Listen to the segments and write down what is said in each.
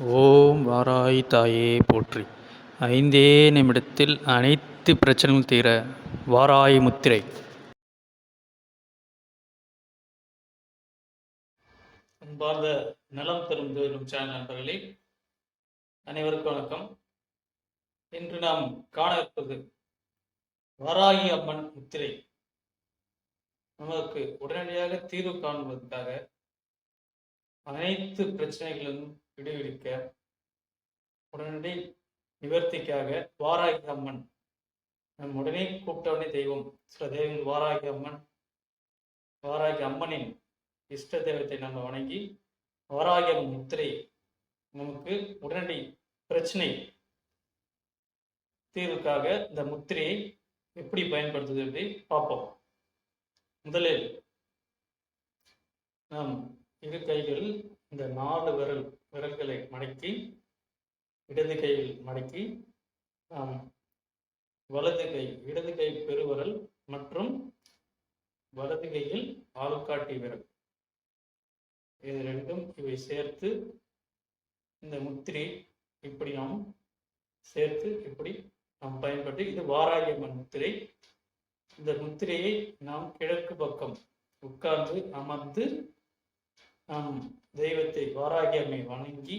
ஓம் வாராய் தாயே போற்றி. 5 நிமிடத்தில் அனைத்து பிரச்சனைகளும் தீர வாராய் முத்திரை. அன்பார்ந்த நலம் தரும் ஜோதிடம் சேனல் நண்பர்களே, அனைவருக்கும் வணக்கம். இன்று நாம் காண இருப்பது வாராகி அம்மன் முத்திரை. நமக்கு உடனடியாக தீர்வு காணுவதற்காக, அனைத்து பிரச்சனைகளிலும் விடுவிக்க, உடனடி நிவர்த்திக்காக வாராகி அம்மன் நம் உடனே கூப்பிட்டவனே தெய்வம். சில தெய்வங்கள் வாராகி அம்மனின் இஷ்ட தெய்வத்தை நம்ம வணங்கி வாராகி அம்மன் முத்திரை நமக்கு உடனடி பிரச்சனை தீர்வுக்காக இந்த முத்திரையை எப்படி பயன்படுத்துவது என்று பார்ப்போம். முதலில் நாம் இரு கைகளில் இந்த 4 விரல்களை மடக்கி, இடது கையில் மடக்கி, நாம் இடது கை பெருவிரல் மற்றும் வலது கையில் ஆள்காட்டி விரல், இது ரெண்டும் இவை சேர்த்து இந்த முத்திரை இப்படி நாம் சேர்த்து இப்படி நாம் பயன்படுத்தி, இது வாராகி அம்மன் முத்திரை. இந்த முத்திரையை நாம் கிழக்கு பக்கம் உட்கார்ந்து அமர்ந்து நாம் தெய்வத்தை வாராகி அம்மை வணங்கி,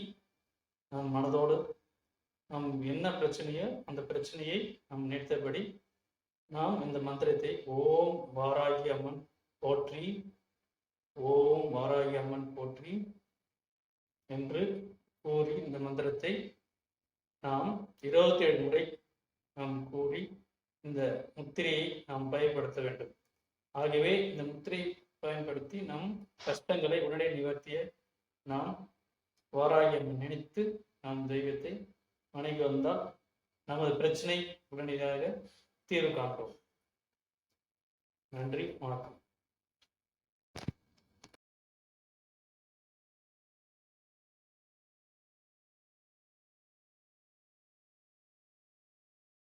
நம் மனதோடு நாம் என்ன பிரச்சனையோ அந்த பிரச்சனையை நாம் நினைத்தபடி நாம் இந்த மந்திரத்தை ஓம் வாராகி அம்மன் போற்றி, ஓம் வாராகி அம்மன் போற்றி என்று கூறி இந்த மந்திரத்தை நாம் 27 முறை நாம் கூறி இந்த முத்திரையை நாம் பயன்படுத்த வேண்டும். ஆகவே இந்த முத்திரை பயன்படுத்தி நம் கஷ்டங்களை உடனே நிவர்த்திய நாம் வாராகி அம்மன் நினைத்து நாம் தெய்வத்தை வணங்கி வந்தால் நமது பிரச்சனை உடனடியாக தீர்வு காண்போம். நன்றி, வணக்கம்.